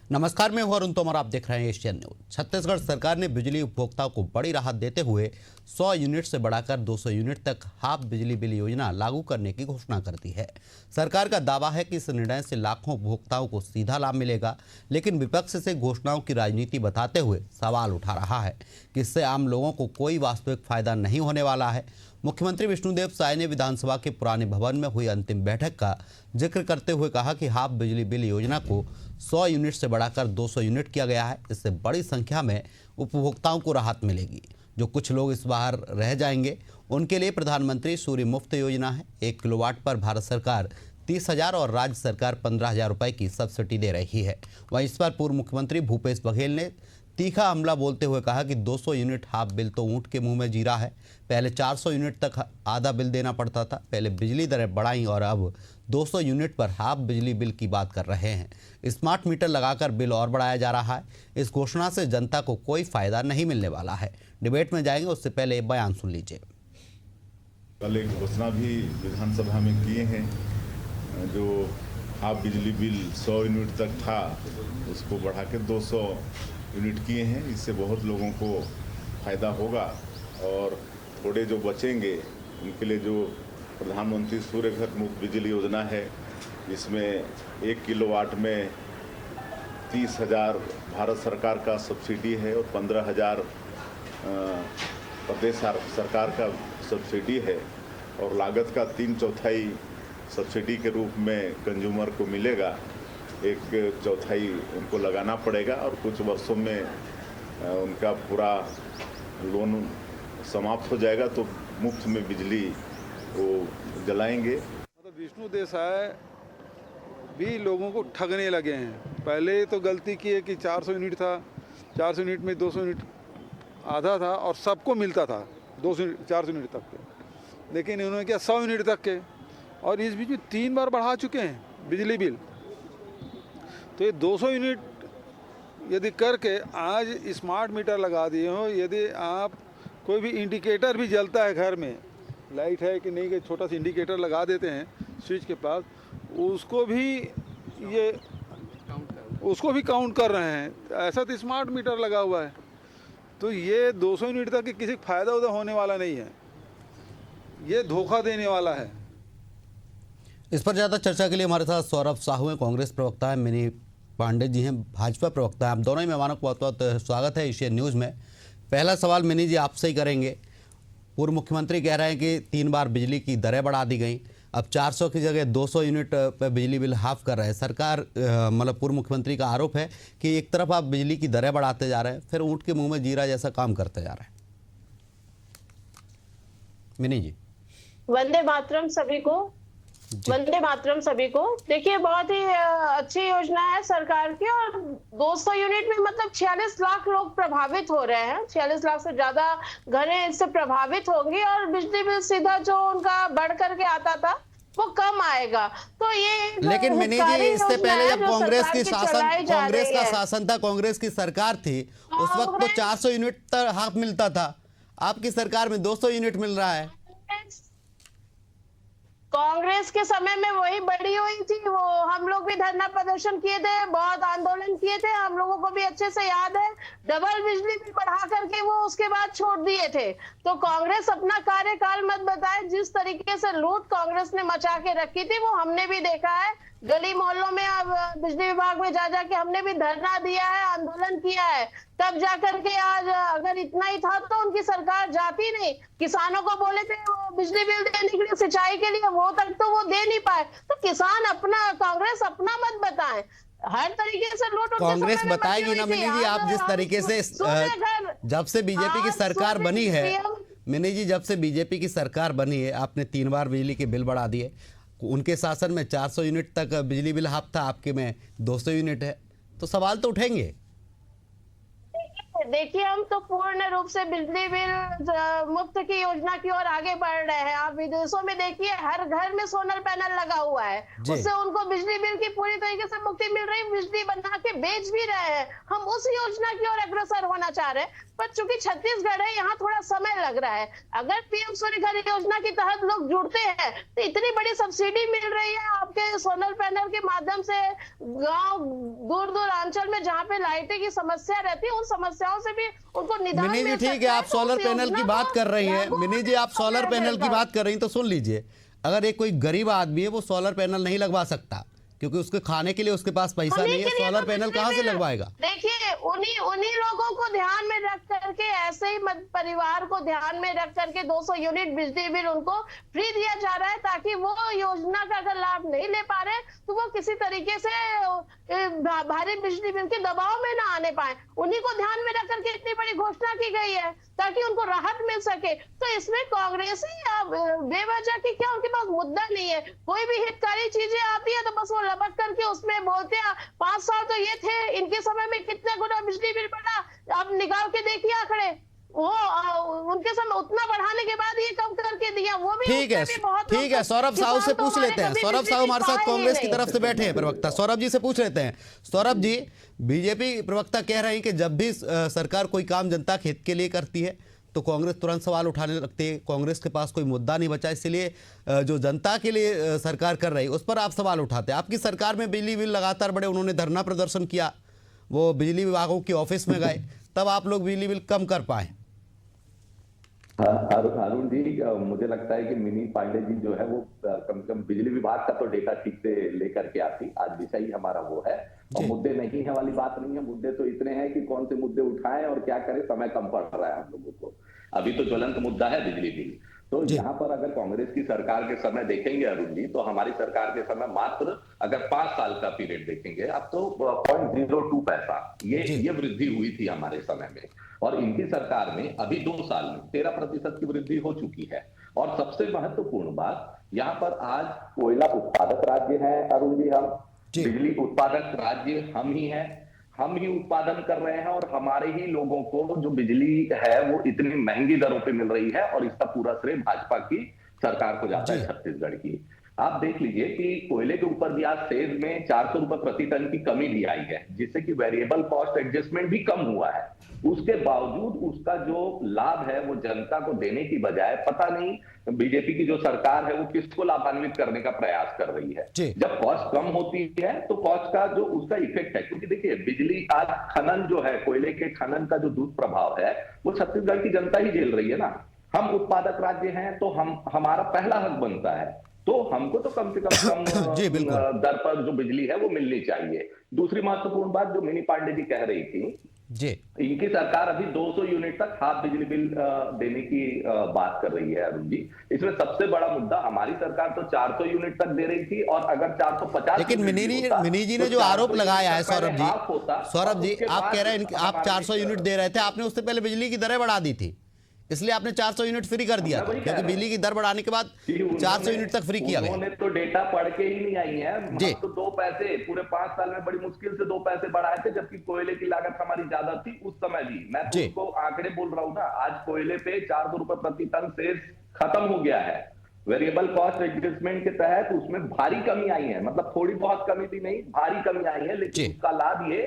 नमस्कार, मैं हूं अरुण तोमर। आप देख रहे हैं एशियन न्यूज। छत्तीसगढ़ सरकार ने बिजली उपभोक्ताओं को बड़ी राहत देते हुए 100 यूनिट से बढ़ाकर 200 यूनिट तक हाफ बिजली बिल योजना लागू करने की घोषणा कर दी है। सरकार का दावा है कि इस निर्णय से लाखों उपभोक्ताओं को सीधा लाभ मिलेगा, लेकिन विपक्ष से घोषणाओं की राजनीति बताते हुए सवाल उठा रहा है कि इससे आम लोगों को कोई वास्तविक फायदा नहीं होने वाला है। मुख्यमंत्री विष्णुदेव साय ने विधानसभा के पुराने भवन में हुई अंतिम बैठक का जिक्र करते हुए कहा कि हाफ बिजली बिल योजना को 100 यूनिट से बढ़ाकर 200 यूनिट किया गया है। इससे बड़ी संख्या में उपभोक्ताओं को राहत मिलेगी। जो कुछ लोग इस बाहर रह जाएंगे उनके लिए प्रधानमंत्री सूर्य मुफ्त योजना है। 1 किलोवाट पर भारत सरकार 30,000 और राज्य सरकार 15,000 रुपये की सब्सिडी दे रही है। वहीं इस पर पूर्व मुख्यमंत्री भूपेश बघेल ने तीखा हमला बोलते हुए कहा कि 200 यूनिट हाफ बिल तो ऊंट के मुंह में जीरा है। पहले 400 यूनिट तक आधा बिल देना पड़ता था। पहले बिजली दरें बढ़ाई और अब 200 यूनिट पर हाफ बिजली बिल की बात कर रहे हैं। स्मार्ट मीटर लगाकर बिल और बढ़ाया जा रहा है। इस घोषणा से जनता को कोई फायदा नहीं मिलने वाला है। डिबेट में जाएंगे, उससे पहले बयान सुन लीजिए। कल एक घोषणा भी विधानसभा में किए हैं, जो हाफ बिजली बिल 100 यूनिट तक था उसको बढ़ा के 200 यूनिट किए हैं। इससे बहुत लोगों को फ़ायदा होगा और थोड़े जो बचेंगे उनके लिए जो प्रधानमंत्री सूर्य घर मुफ्त बिजली योजना है, इसमें 1 किलोवाट में 30,000 भारत सरकार का सब्सिडी है और 15,000 प्रदेश सरकार का सब्सिडी है और लागत का 3/4 सब्सिडी के रूप में कंज्यूमर को मिलेगा। 1/4 उनको लगाना पड़ेगा और कुछ वर्षों में उनका पूरा लोन समाप्त हो जाएगा तो मुफ्त में बिजली वो जलाएंगे। मतलब विष्णुदेव साय भी लोगों को ठगने लगे हैं। पहले तो गलती की है कि 400 यूनिट था, 400 यूनिट में 200 यूनिट आधा था और सबको मिलता था 400 यूनिट तक के। लेकिन इन्होंने किया 100 यूनिट तक के और इस बीच में 3 बार बढ़ा चुके हैं बिजली बिल। तो ये 200 यूनिट यदि करके आज स्मार्ट मीटर लगा दिए हो, यदि आप कोई भी इंडिकेटर भी जलता है घर में, लाइट है कि नहीं, कि छोटा सा इंडिकेटर लगा देते हैं स्विच के पास, उसको भी काउंट कर रहे हैं। ऐसा तो स्मार्ट मीटर लगा हुआ है। तो ये 200 यूनिट तक किसी को फ़ायदा उधर होने वाला नहीं है, ये धोखा देने वाला है। इस पर ज़्यादा चर्चा के लिए हमारे साथ सौरभ साहू हैं, कांग्रेस प्रवक्ता हैं, मिनी पांडे जी हैं, भाजपा प्रवक्ता हैं। आप दोनों ही मेहमानों को बहुत बहुत स्वागत है एशियन न्यूज़ में। पहला सवाल मिनी जी आपसे ही करेंगे। पूर्व मुख्यमंत्री कह रहे हैं कि 3 बार बिजली की दरें बढ़ा दी गई, अब 400 की जगह 200 यूनिट पर बिजली बिल हाफ कर रहे हैं सरकार। मतलब पूर्व मुख्यमंत्री का आरोप है कि एक तरफ आप बिजली की दरें बढ़ाते जा रहे हैं, फिर ऊँट के मुँह में जीरा जैसा काम करते जा रहे हैं। मिनी जी। वंदे मातरम सभी को। वंदे मातरम सभी को। देखिए, बहुत ही अच्छी योजना है सरकार की और 200 यूनिट में मतलब 46 लाख लोग प्रभावित हो रहे हैं। 46 लाख से ज्यादा घरें इससे प्रभावित होंगी और बिजली बिल सीधा जो उनका बढ़ करके आता था वो कम आएगा। तो ये लेकिन मिनी जी, इससे पहले जब कांग्रेस का शासन था, कांग्रेस की सरकार थी, उस वक्त तो 400 यूनिट तक हाफ मिलता था। आपकी सरकार में 200 यूनिट मिल रहा है। कांग्रेस के समय में वही बढ़ी हुई थी। वो हम लोग भी धरना प्रदर्शन किए थे, बहुत आंदोलन किए थे, हम लोगों को भी अच्छे से याद है। डबल बिजली बिल बढ़ा करके वो उसके बाद छोड़ दिए थे। तो कांग्रेस अपना कार्यकाल मत बताए। जिस तरीके से लूट कांग्रेस ने मचा के रखी थी वो हमने भी देखा है। गली मोहल्लों में अब बिजली विभाग में जा जाके हमने भी धरना दिया है, आंदोलन किया है। तब जाकर के आज अगर इतना ही था तो उनकी सरकार जाती नहीं। किसानों को बोले थे वो बिजली बिल देने के लिए, सिंचाई के लिए, वो तक तो वो दे नहीं पाए। तो किसान अपना, कांग्रेस अपना मत बताए। हर तरीके से लूट कांग्रेस बताएगी ना मिनी जी। आप जिस तरीके से जब से बीजेपी की सरकार बनी है मिनी जी, जब से बीजेपी की सरकार बनी है, आपने 3 बार बिजली के बिल बढ़ा दिए। उनके शासन में 400 यूनिट तक बिजली बिल हाफ था, आपके में 200 यूनिट है, तो सवाल तो उठेंगे। देखिए हम तो पूर्ण रूप से बिजली बिल मुफ्त की योजना की ओर आगे बढ़ रहे हैं। आप विदेशों में देखिए हर घर में सोलर पैनल लगा हुआ है, जी। उससे उनको बिजली बिल की पूरी तरीके से मुक्ति मिल रही, बिजली बना के बेच भी रहे हैं। हम उस योजना की ओर अग्रसर होना चाह रहे हैं, पर चूंकि छत्तीसगढ़ है, यहाँ थोड़ा समय लग रहा है। अगर पीएम सूर्य घर योजना के तहत लोग जुड़ते हैं तो इतनी बड़ी सब्सिडी मिल रही है आपके सोलर पैनल के माध्यम से, गांव दूर दूर अंचल में जहाँ पे लाइटें की समस्या रहती है, उन समस्याओं से भी उनको निदान मिनी जी मिल ठीक है, सकता आप तो सोलर उस पैनल की योजना बात को कर रही हैं। लागू मिनी जी होने आप का सोलर समय पैनल की लगेगा। बात कर रही हैं तो सुन लीजिए, अगर एक कोई गरीब आदमी है वो सोलर पैनल नहीं लगवा सकता क्योंकि उसके खाने के लिए उसके पास पैसा उन्हीं नहीं है, के लिए सोलर तो पैनल बिजली कहाँ से बिल- लगवाएगा? देखिए उन्हीं लोगों को ध्यान में रख करके, ऐसे ही परिवार को ध्यान में रख करके 200 यूनिट बिजली बिल उनको फ्री दिया जा रहा है, ताकि वो योजना का अगर लाभ नहीं ले पा रहे तो वो किसी तरीके से भारी बिजली बिल के दबाव में ना आने पाए। उन्हीं को ध्यान में रख करके इतनी बड़ी घोषणा की गई है ताकि उनको राहत मिल सके। तो इसमें कांग्रेस ही बेवजह की क्या उनके पास मुद्दा नहीं है। कोई भी हितकारी चीजें आती है तो बस वो लपक करके उसमें बोलते हैं 5 साल तो ये थे, इनके समय में कितने गुना बिजली बिल बढ़ा, अब निकाल के देखिए आंकड़े। वो उनके समय उतना बढ़ाने के बाद ये कम करके दिया, वो भी ठीक है, उसमें भी बहुत ठीक है, लोग- सौरभ साहू से किसान तो पूछ हमारे लेते हैं। कभी सौरभ बिजली साहू बिल हमारे साथ पाए ही कांग्रेस की नहीं। तरफ से बैठे हैं प्रवक्ता, सौरभ जी से पूछ लेते हैं। सौरभ जी, बीजेपी प्रवक्ता कह रहे हैं कि जब भी सरकार कोई काम जनता के हित के लिए करती है तो कांग्रेस तुरंत सवाल उठाने लगती है, कांग्रेस के पास कोई मुद्दा नहीं बचा, इसलिए जो जनता के लिए सरकार कर रही है उस पर आप सवाल उठाते हैं। आपकी सरकार में बिजली बिल लगातार बढ़े, उन्होंने धरना प्रदर्शन किया, वो बिजली विभागों के ऑफिस में गए, तब आप लोग बिजली बिल कम कर पाए। अरुण जी, मुझे लगता है कि मिनी पांडे जी जो है वो कम से कम बिजली विभाग का तो डेटा ठीक से लेकर के आती, आज विषय ही हमारा वो है। और मुद्दे नहीं है वाली बात नहीं है, मुद्दे तो इतने हैं कि कौन से मुद्दे उठाएं और क्या करें, समय कम पड़ रहा है हम लोगों को। अभी तो ज्वलंत मुद्दा है बिजली बिल। तो यहाँ पर अगर कांग्रेस की सरकार के समय देखेंगे अरुण जी, तो हमारी सरकार के समय मात्र अगर 5 साल का पीरियड देखेंगे, अब तो 0.02 पैसा ये वृद्धि हुई थी हमारे समय में। और इनकी सरकार में अभी 2 साल में 13% की वृद्धि हो चुकी है। और सबसे महत्वपूर्ण बात, यहाँ पर आज कोयला उत्पादक राज्य है अरुण जी, हम बिजली उत्पादक राज्य हम ही हैं, हम ही उत्पादन कर रहे हैं और हमारे ही लोगों को जो बिजली है वो इतनी महंगी दरों पे मिल रही है। और इसका पूरा श्रेय भाजपा की सरकार को जाता है, छत्तीसगढ़ की। आप देख लीजिए कि कोयले के ऊपर भी आज सेज में 400 रुपए प्रति टन की कमी दी आई है, जिससे कि वेरिएबल कॉस्ट एडजस्टमेंट भी कम हुआ है। उसके बावजूद उसका जो लाभ है वो जनता को देने की बजाय पता नहीं बीजेपी की जो सरकार है वो किसको लाभान्वित करने का प्रयास कर रही है। जब कॉस्ट कम होती है तो कॉस्ट का जो उसका इफेक्ट है, क्योंकि देखिए बिजली आज खनन जो है, कोयले के खनन का जो दुष्प्रभाव है वो छत्तीसगढ़ की जनता ही झेल रही है ना। हम उत्पादक राज्य हैं तो हमारा पहला हक बनता है, तो हमको तो कम से कम दर पर जो बिजली है वो मिलनी चाहिए। दूसरी महत्वपूर्ण बात जो मिनी पांडे जी कह रही थी, इनकी सरकार अभी 200 यूनिट तक हाफ बिजली बिल देने की बात कर रही है अरुण जी। इसमें सबसे बड़ा मुद्दा, हमारी सरकार तो 400 यूनिट तक दे रही थी और अगर 450, लेकिन मिनी जी ने जो आरोप लगाया है सौरभ जी, आप कह रहे हैं आप 400 यूनिट दे रहे थे, आपने उससे पहले बिजली की दरें बढ़ा दी थी, इसलिए आपने 400 यूनिट फ्री कर दिया था, क्योंकि बिजली की दर बढ़ाने के बाद 400 यूनिट तक फ्री किया गया। उन्होंने तो डेटा पढ़ के ही नहीं आई है, हम तो 2 पैसे पूरे 5 साल में बड़ी मुश्किल से 2 पैसे बढ़ाए थे, जबकि कोयले की लागत हमारी ज्यादा थी उस समय भी। मैं तो उसको आंकड़े बोल रहा हूँ ना, आज कोयले पे 400 रुपए प्रति टन सेस खत्म हो गया है। वेरिएबल कॉस्ट एडजस्टमेंट के तहत उसमें भारी कमी आई है, मतलब थोड़ी बहुत कमी थी नहीं, भारी कमी आई है, लेकिन उसका लाभ ये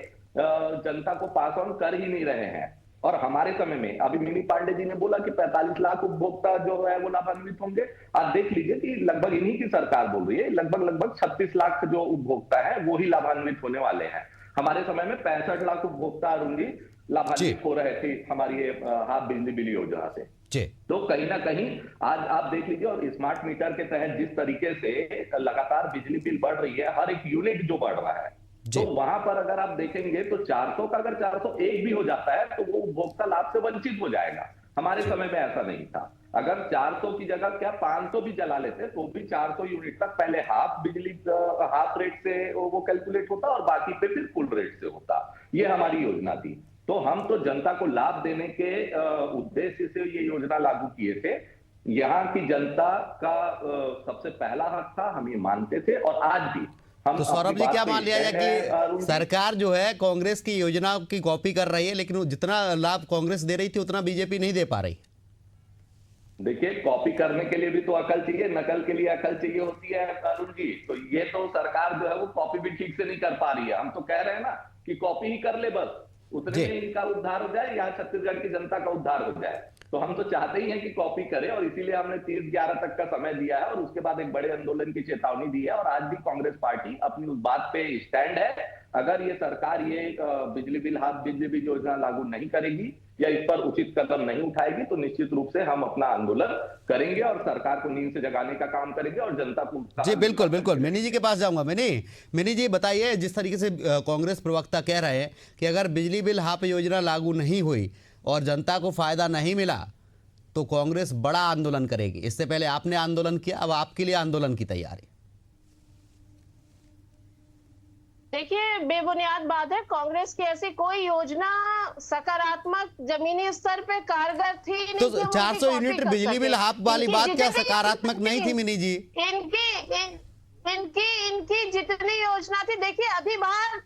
जनता को पास ऑन कर ही नहीं रहे हैं। और हमारे समय में अभी मिनी पांडे जी ने बोला कि 45 लाख उपभोक्ता जो है वो लाभान्वित होंगे। आप देख लीजिए कि लगभग इन्हीं की सरकार बोल रही है लगभग 36 लाख जो उपभोक्ता है वो ही लाभान्वित होने वाले हैं। हमारे समय में 65 लाख उपभोक्ता अरुण जी लाभान्वित हो रहे थे हमारी हाफ बिजली बिल योजना से। तो कहीं ना कहीं आज आप देख लीजिए, और स्मार्ट मीटर के तहत जिस तरीके से लगातार बिजली बिल बढ़ रही है, हर एक यूनिट जो बढ़ रहा है, तो वहां पर अगर आप देखेंगे तो 400 का अगर 401 भी हो जाता है तो वो उपभोक्ता लाभ से वंचित हो जाएगा। हमारे समय में ऐसा नहीं था। अगर 400 की जगह क्या 500 भी जला लेते तो भी 400 यूनिट तक पहले हाफ बिजली हाफ रेट से वो कैलकुलेट होता और बाकी पे फिर फुल रेट से होता। ये हमारी योजना थी। तो हम तो जनता को लाभ देने के उद्देश्य से ये योजना लागू किए थे। यहाँ की जनता का सबसे पहला हक था, हम ये मानते थे और आज भी हम तो सौरभ अपनी जी बात क्या पे मान लिया स्टैंड जाए है, अरुण कि जी। सरकार जो है कांग्रेस की योजना की कॉपी कर रही है, लेकिन वो जितना लाभ कांग्रेस दे रही थी उतना बीजेपी नहीं दे पा रही? देखिए, कॉपी करने के लिए भी तो अकल चाहिए, नकल के लिए अकल चाहिए होती है अरुण जी। तो ये तो सरकार जो है वो कॉपी भी ठीक से नहीं कर पा रही है। हम तो कह रहे हैं ना कि कॉपी ही कर ले, बस उतने जी। में इनका उद्धार हो जाए, यहाँ छत्तीसगढ़ की जनता का उद्धार हो जाए। तो हम तो चाहते ही हैं कि कॉपी करे, और इसीलिए हमने 30/11 तक का समय दिया है, और उसके बाद एक बड़े आंदोलन की चेतावनी दी है। और आज भी कांग्रेस पार्टी अपनी उस बात पे स्टैंड है। अगर ये सरकार ये बिजली बिल हाफ बिजली बिल योजना लागू नहीं करेगी या इस पर उचित कदम नहीं उठाएगी, तो निश्चित रूप से हम अपना आंदोलन करेंगे और सरकार को नींद से जगाने का काम करेंगे और जनता को जी बिल्कुल बिल्कुल, मिनी जी के पास जाऊंगा। मिनी जी बताइए, जिस तरीके से कांग्रेस प्रवक्ता कह रहे हैं कि अगर बिजली बिल हाफ योजना लागू नहीं हुई और जनता को फायदा नहीं मिला तो कांग्रेस बड़ा आंदोलन करेगी। इससे पहले आपने आंदोलन किया, अब आपके लिए आंदोलन की तैयारी। देखिए, बेबुनियाद बात है, कांग्रेस की ऐसी कोई योजना सकारात्मक जमीनी स्तर पे कारगर थी नहीं तो कि हम 400 उनकी यूनिट कॉपी कर बिजली बिल सके। हाफ वाली इनकी बात क्या जितनी- सकारात्मक नहीं थी मिनी जी? इनकी जितनी योजना थी, देखिए अधिभार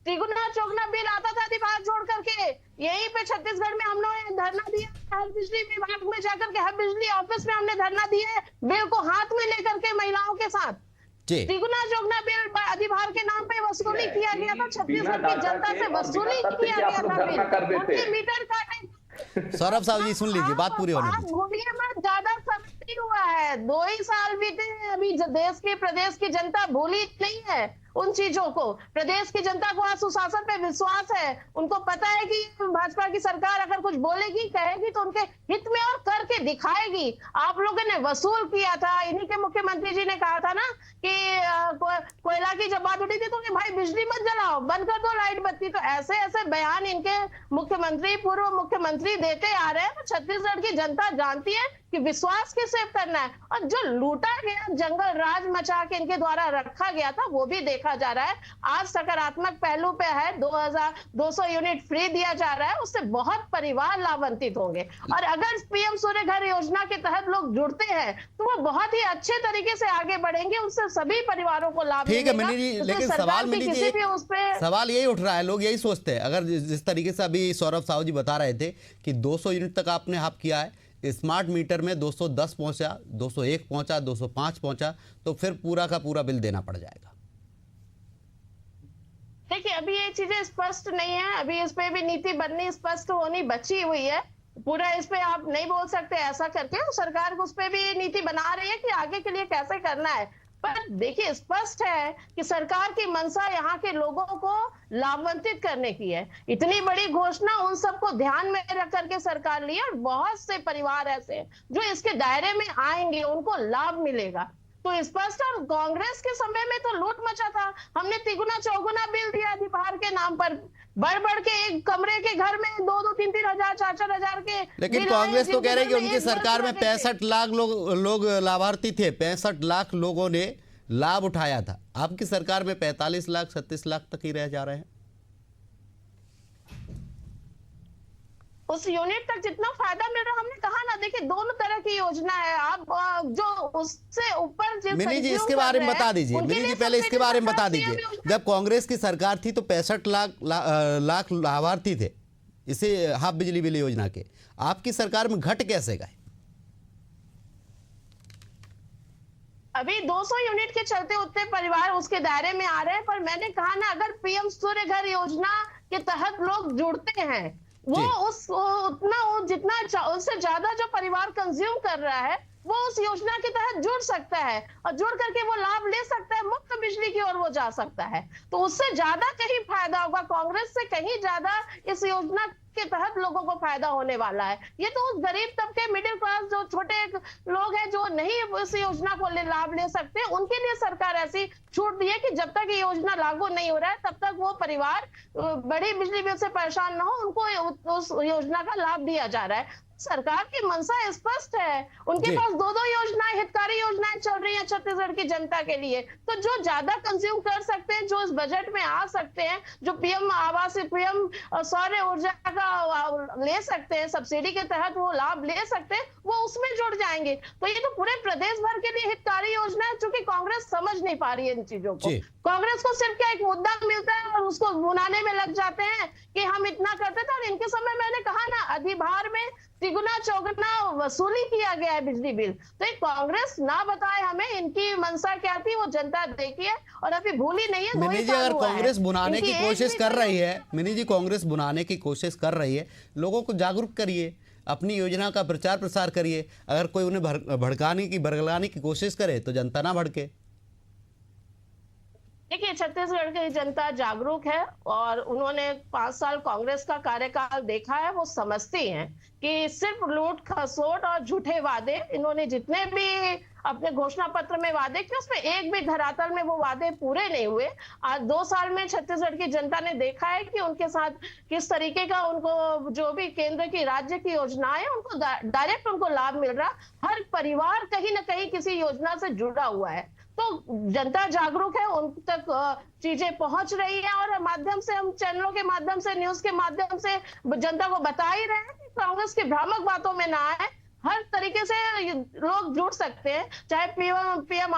तिगुना चौगुना बिल आता था अधिभार जोड़ करके। यहीं पे छत्तीसगढ़ में हम लोगों ने धरना दिया, हर बिजली विभाग में जाकर के, हर बिजली ऑफिस में हमने धरना दिया है, बिल को हाथ में लेकर के महिलाओं के साथ। जी तिगुना चौगुना बिल अधिभार के नाम पे वसूली किया गया था, छत्तीसगढ़ की जनता से वसूली किया गया था बिल, उनके मीटर काटे। सौरभ साहब जी सुन लीजिए, बात पूरी होने आप दीजिए। भूलिए मत, ज्यादा समय नहीं हुआ है, 2 ही साल बीते हैं अभी। देश की प्रदेश की जनता भूली नहीं है उन चीजों को। प्रदेश की जनता को आज सुशासन पे विश्वास है। उनको पता है कि भाजपा की सरकार अगर कुछ बोलेगी कहेगी तो उनके हित में और करके दिखाएगी। आप लोगों ने वसूल किया था, इन्हीं के मुख्यमंत्री जी ने कहा था ना कि कोयला की जब बात उठी थी तो कि भाई बिजली मत जलाओ, बंद कर दो लाइट बत्ती। तो ऐसे ऐसे बयान इनके मुख्यमंत्री, पूर्व मुख्यमंत्री देते आ रहे हैं। तो छत्तीसगढ़ की जनता जानती है कि विश्वास किसे करना है। और जो लूटा गया, जंगल राज मचा के इनके द्वारा रखा गया था, वो भी देखा जा रहा है। आज सकारात्मक पहलू पे है, 2200 यूनिट फ्री दिया जा रहा है, उससे बहुत परिवार लाभान्वित होंगे। और अगर पीएम सूर्य घर योजना के तहत लोग जुड़ते हैं तो वो बहुत ही अच्छे तरीके से आगे बढ़ेंगे, उससे सभी परिवारों को लाभ ठीक है मिलेगा। मिनी जी, उसमें लेकिन सरकार सवाल की मिनी किसी भी उस पे जी, सवाल यही उठ रहा है, लोग यही सोचते हैं, अगर जिस तरीके से अभी सौरभ साहू जी बता रहे थे कि 200 यूनिट तक आपने हाफ किया है, स्मार्ट मीटर में 210 पहुंचा, 201 पहुंचा, 205 पहुंचा, तो फिर पूरा का पूरा बिल देना पड़ जाएगा। देखिए, अभी ये चीजें स्पष्ट नहीं है, अभी इस पे भी नीति बननी, स्पष्ट होनी बची हुई है। पूरा इस पे आप नहीं बोल सकते ऐसा करके। सरकार उस पे भी नीति बना रही है कि आगे के लिए कैसे करना है। पर देखिए, स्पष्ट है कि सरकार की मंशा यहाँ के लोगों को लाभान्वित करने की है। इतनी बड़ी घोषणा उन सबको ध्यान में रख करके सरकार ली है, और बहुत से परिवार ऐसे हैं जो इसके दायरे में आएंगे, उनको लाभ मिलेगा। तो स्पष्ट। और कांग्रेस के समय में तो लूट मचा था, हमने तिगुना चौगुना बिल दिया अधिभार के नाम पर, बढ़ बढ़ के एक कमरे के घर में 2-2, 3-3 हजार, 4-4 हजार के। लेकिन कांग्रेस तो कह रही है कि उनकी सरकार में 65 लाख लोग लाभार्थी थे, 65 लाख लोगों ने लाभ उठाया था। आपकी सरकार में 45 लाख 36 लाख तक ही रह जा रहे हैं। उस यूनिट तक जितना फायदा मिल रहा, हमने कहा ना, देखिए दोनों तरह की योजना है। आप जो उससे ऊपर मिनी जी इसके बारे में बता दीजिए, मिनी जी पहले इसके बारे में बता दीजिए। जब कांग्रेस की सरकार थी तो 65 लाख लाभार्थी थे इसे हाफ बिजली बिल योजना के, आपकी सरकार में घट कैसे गए? अभी 200 यूनिट के चलते उतने परिवार उसके दायरे में आ रहे हैं। पर मैंने कहा ना, अगर पीएम सूर्य घर योजना के तहत लोग जुड़ते हैं, जितना उससे ज्यादा जो परिवार कंज्यूम कर रहा है वो उस योजना के तहत जुड़ सकता है, और जुड़ करके वो लाभ ले सकता है, मुफ्त बिजली की ओर वो जा सकता है। तो उससे ज्यादा कहीं फायदा होगा, कांग्रेस से कहीं ज्यादा इस योजना के तहत लोगों को फायदा होने वाला है। ये तो उस गरीब तबके, मिडिल क्लास, जो छोटे लोग हैं जो नहीं इस योजना को लाभ ले सकते, उनके लिए सरकार ऐसी छूट दी है कि जब तक ये योजना लागू नहीं हो रहा है तब तक वो परिवार बड़ी बिजली बिल से परेशान ना हो, उनको उस योजना का लाभ दिया जा रहा है। सरकार की मंशा स्पष्ट है। उनके जी। पास दो योजनाएं, हितकारी योजनाएं चल रही हैं छत्तीसगढ़ की जनता के लिए। तो जो ज्यादा कंज्यूम कर सकते हैं, जो इस बजट में आ सकते हैं, जो पीएम आवास, पीएम सौर ऊर्जा का ले सकते हैं, सब्सिडी के तहत वो लाभ ले सकते हैं, वो उसमें जुड़ जाएंगे। तो ये तो पूरे प्रदेश भर के लिए हितकारी योजना है, जो कि कांग्रेस समझ नहीं पा रही है इन चीजों को। जी। कांग्रेस को सिर्फ क्या एक मुद्दा मिलता है और उसको बुनाने में लग जाते हैं कि हम इतना करते थे। और इनके समय मैंने कहा ना, अधिभार में तिगुना चौगुना वसूली किया गया है बिजली बिल। तो ये कांग्रेस ना बताए हमें इनकी मंशा क्या थी, वो जनता देखी है और अभी भूली नहीं है। मिनी जी, अगर कांग्रेस बुनाने की कोशिश कर रही है, मिनी जी कांग्रेस बुनाने की कोशिश कर रही है, लोगों को जागरूक करिए, अपनी योजना का प्रचार प्रसार करिए। अगर कोई उन्हें बरगलाने की कोशिश करे तो जनता ना भड़के। देखिए, छत्तीसगढ़ की जनता जागरूक है और उन्होंने 5 साल कांग्रेस का कार्यकाल देखा है। वो समझती हैं कि सिर्फ लूट खसोट और झूठे वादे, इन्होंने जितने भी अपने घोषणा पत्र में वादे किए, उसमें एक भी धरातल में वो वादे पूरे नहीं हुए। आज 2 साल में छत्तीसगढ़ की जनता ने देखा है कि उनके साथ किस तरीके का, उनको जो भी केंद्र की, राज्य की योजनाएं, उनको डायरेक्ट उनको लाभ मिल रहा। हर परिवार कहीं ना कहीं किसी योजना से जुड़ा हुआ है। तो जनता जागरूक है, उन तक चीजें पहुंच रही है और माध्यम से, हम चैनलों के माध्यम से, न्यूज के माध्यम से जनता को बता ही रहे हैं कि कांग्रेस की भ्रामक बातों में ना आए। हर तरीके से लोग जुड़ सकते हैं, चाहे पीएम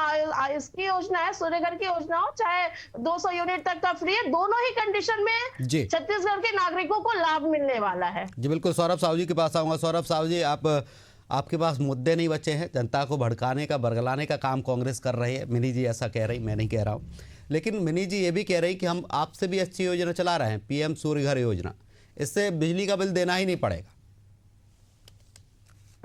इसकी योजना है, सूर्यघर की योजना हो, चाहे 200 यूनिट तक का फ्री है, दोनों ही कंडीशन में जी। छत्तीसगढ़ के नागरिकों को लाभ मिलने वाला है। जी बिल्कुल, सौरभ साहू जी के पास आऊँगा। सौरभ साहू जी, आपके पास मुद्दे नहीं बचे हैं, जनता को भड़काने का, बरगलाने का काम कांग्रेस कर रही है। मिनी जी ऐसा कह रही, मैं नहीं कह रहा हूँ। लेकिन मिनी जी ये भी कह रही कि हम आपसे भी अच्छी योजना चला रहे हैं, पीएम सूर्यघर योजना, इससे बिजली का बिल देना ही नहीं पड़ेगा।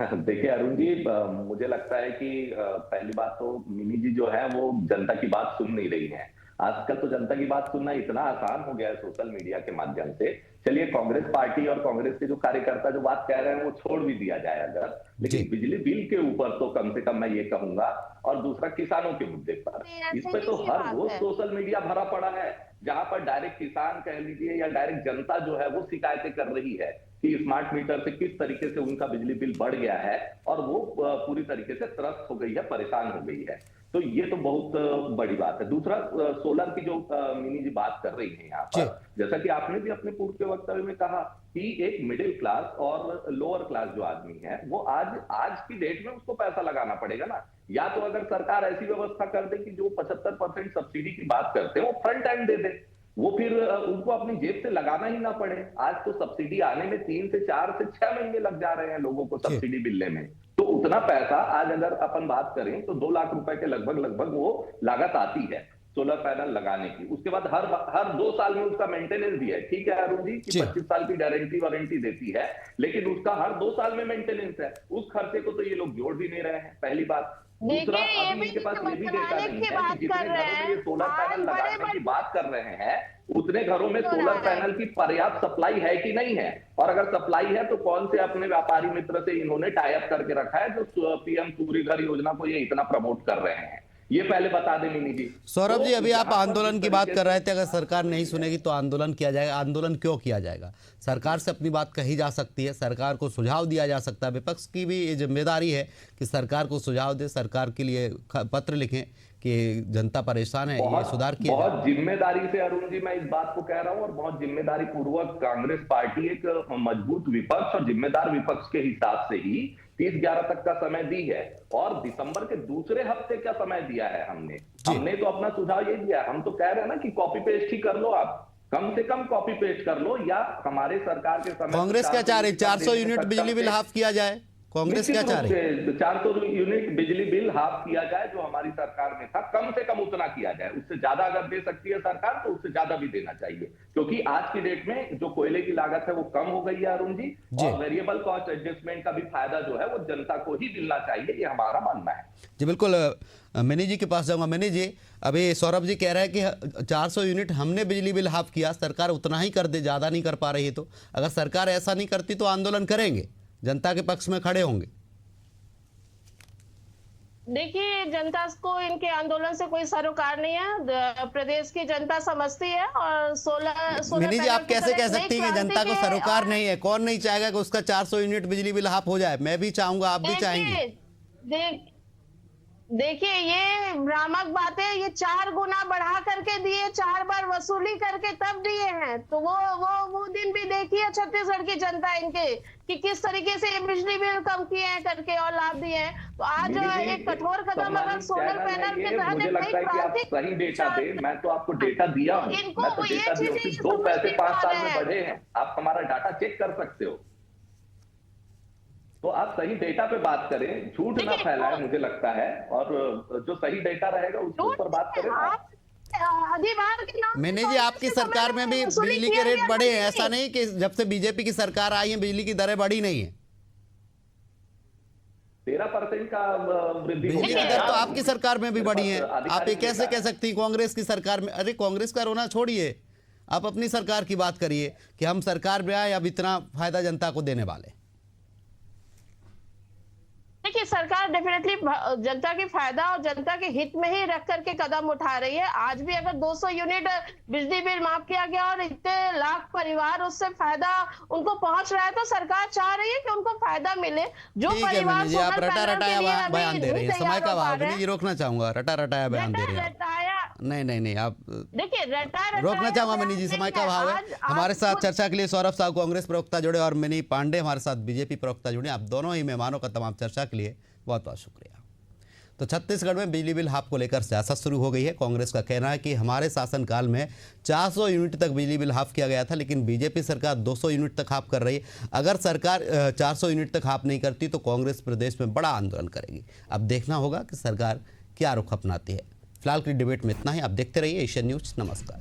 देखिए अरुण जी, मुझे लगता है कि पहली बात तो मिनी जी जो है वो जनता की बात सुन नहीं रही है। आजकल तो जनता की बात सुनना इतना आसान हो गया है सोशल मीडिया के माध्यम से। चलिए, कांग्रेस पार्टी और कांग्रेस के जो कार्यकर्ता जो बात कह रहे हैं वो छोड़ भी दिया जाए अगर, लेकिन बिजली बिल के ऊपर तो कम से कम मैं ये कहूंगा, और दूसरा किसानों के मुद्दे पर, इस पे तो हर रोज सोशल मीडिया भरा पड़ा है, जहां पर डायरेक्ट किसान कह लीजिए या डायरेक्ट जनता जो है वो शिकायतें कर रही है कि स्मार्ट मीटर से किस तरीके से उनका बिजली बिल बढ़ गया है और वो पूरी तरीके से त्रस्त हो गई है, परेशान हो गई है। तो ये तो बहुत बड़ी बात है। दूसरा, सोलर की जो मिनी जी बात कर रही है यहाँ पर, जैसा कि आपने भी अपने पूर्व के वक्तव्य में कहा कि एक मिडिल क्लास और लोअर क्लास जो आदमी है वो आज की डेट में उसको पैसा लगाना पड़ेगा ना। या तो अगर सरकार ऐसी व्यवस्था कर दे कि जो 75% सब्सिडी की बात करते हैं वो फ्रंट एंड दे दे, वो फिर उनको अपनी जेब से लगाना ही ना पड़े। आज तो सब्सिडी आने में 3 से 4 से 6 महीने लग जा रहे हैं लोगों को सब्सिडी मिलने में। तो उतना पैसा आज अगर अपन बात करें तो 2 लाख रुपए के लगभग वो लागत आती है सोलर पैनल लगाने की। उसके बाद हर 2 साल में उसका मेंटेनेंस भी है। ठीक है अरुण जी कि 25 साल की वारंटी देती है, लेकिन उसका हर 2 साल में मेंटेनेंस है। उस खर्चे को तो ये लोग जोड़ भी नहीं रहे हैं, पहली बात। दूसरा, अभी इनके पास ये भी डेटा नहीं है कि जितने घरों में ये सोलर पैनल लगाने की बात कर रहे हैं उतने घरों में सोलर पैनल की पर्याप्त सप्लाई है कि नहीं है, और अगर सप्लाई है तो कौन से अपने व्यापारी मित्र से इन्होंने टाई अप करके रखा है जो पीएम सूर्यघर योजना को ये इतना प्रमोट कर रहे हैं। ये पहले बता दें मिनी जी। सौरभ जी, अभी आप आंदोलन की बात कर रहे थे, अगर सरकार नहीं सुनेगी तो आंदोलन किया जाएगा। आंदोलन क्यों किया जाएगा? सरकार से अपनी बात कही जा सकती है, सरकार को सुझाव दिया जा सकता है। विपक्ष की भी ये जिम्मेदारी है कि सरकार को सुझाव दे, सरकार के लिए पत्र लिखें कि जनता परेशान है, ये सुधार किया। बहुत जिम्मेदारी से अरुण जी मैं इस बात को कह रहा हूं, और बहुत जिम्मेदारी पूर्वक कांग्रेस पार्टी एक मजबूत विपक्ष और जिम्मेदार विपक्ष के हिसाब से ही 30/11 तक का समय दी है, और दिसंबर के दूसरे हफ्ते का समय दिया है हमने तो अपना सुझाव ये दिया। हम तो कह रहे हैं ना कि कॉपी पेस्ट ही कर लो, आप कम से कम कॉपी पेस्ट कर लो, या हमारे सरकार के समय। कांग्रेस क्या चाह रही? 400 यूनिट बिजली बिल हाफ किया जाए, कांग्रेस क्या चाह रही है? 400 यूनिट बिजली बिल हाफ किया जाए जो हमारी सरकार में था, कम से कम उतना किया जाए। उससे ज्यादा अगर दे सकती है सरकार तो उससे ज्यादा भी देना चाहिए, क्योंकि आज की डेट में जो कोयले की लागत है वो कम हो गई है अरुण जी, और वेरिएबल कॉस्ट एडजस्टमेंट का भी फायदा जो है वो जनता को ही मिलना चाहिए, ये हमारा मानना है। जी बिल्कुल, मिनी जी के पास जाऊंगा। मिनी जी, अभी सौरभ जी कह रहे हैं कि 400 यूनिट हमने बिजली बिल हाफ किया, सरकार उतना ही कर दे, ज्यादा नहीं कर पा रही है। तो अगर सरकार ऐसा नहीं करती तो आंदोलन करेंगे, जनता के पक्ष में खड़े होंगे। देखिए, जनता को इनके आंदोलन से कोई सरोकार नहीं है। प्रदेश की जनता समझती है और 16 मिनी जी, आप कैसे कह सकती हैं कि जनता को सरोकार नहीं है? कौन नहीं चाहेगा कि उसका 400 यूनिट बिजली बिल हाफ हो जाए? मैं भी चाहूंगा, आप भी चाहेंगे। देखिए, ये भ्रामक बातें, ये 4 गुना बढ़ा करके दिए, 4 बार वसूली करके तब दिए हैं। तो वो दिन भी देखिए छत्तीसगढ़ की जनता इनके कि किस तरीके से ये बिजली बिल कम किए हैं करके और लाभ दिए हैं। तो आज एक कठोर कदम अगर सोलर पैनल के तहत मुझे लगता है कि आप सही डेटा दें। मैं तो आपको डेटा दिया हूँ, मैं तो डेटा दिया हूँ, 2 पैसे 5 साल में बढ़े हैं। आप हमारा डाटा चेक कर सकते हो। तो आप सही डेटा पे बात करें, झूठ ना फैलाएं, मुझे लगता है। और जो सही डेटा रहेगा उसके ऊपर बात करें। अधिभार के नाम मैंने जी, आपकी सरकार में भी बिजली के रेट बढ़े हैं। ऐसा नहीं कि जब से बीजेपी की सरकार आई है बिजली की दरें बढ़ी नहीं है। 13% का वृद्धि बिजली की दर तो आपकी सरकार में भी बढ़ी है। आप ये कैसे कह सकती हैं कांग्रेस की सरकार में? अरे कांग्रेस का रोना छोड़िए, आप अपनी सरकार की बात करिए कि हम सरकार में आए, अब इतना फायदा जनता को देने वाले। देखिए, सरकार डेफिनेटली जनता के फायदा और जनता के हित में ही रख करके कदम उठा रही है। आज भी अगर 200 यूनिट बिजली बिल माफ किया गया और इतने लाख परिवार उससे फायदा उनको पहुंच रहा है, तो सरकार चाह रही है कि उनको फायदा मिले। जो परिवार जी, आप रटा रटाया बयान दे रही हैं। समय का अभाव है, रोकना चाहूंगा। रटा रटाया बयान दे रही हैं। नहीं, आप देखिए, रोकना चाहूंगा मिनी जी, समय का अभाव है। हमारे साथ चर्चा के लिए सौरभ साहू कांग्रेस प्रवक्ता जुड़े और मिनी पांडे हमारे साथ बीजेपी प्रवक्ता जुड़े। आप दोनों ही मेहमानों का तमाम चर्चा के लिए बहुत बहुत शुक्रिया। तो छत्तीसगढ़ में बिजली बिल हाफ को लेकर सियासत शुरू हो गई है। कांग्रेस का कहना है कि हमारे शासनकाल में 400 यूनिट तक बिजली बिल हाफ किया गया था, लेकिन बीजेपी सरकार 200 यूनिट तक हाफ कर रही है। अगर सरकार 400 यूनिट तक हाफ नहीं करती तो कांग्रेस प्रदेश में बड़ा आंदोलन करेगी। अब देखना होगा कि सरकार क्या रुख अपनाती है। फिलहाल की डिबेट में इतना ही। आप देखते रहिए एशियन न्यूज। नमस्कार।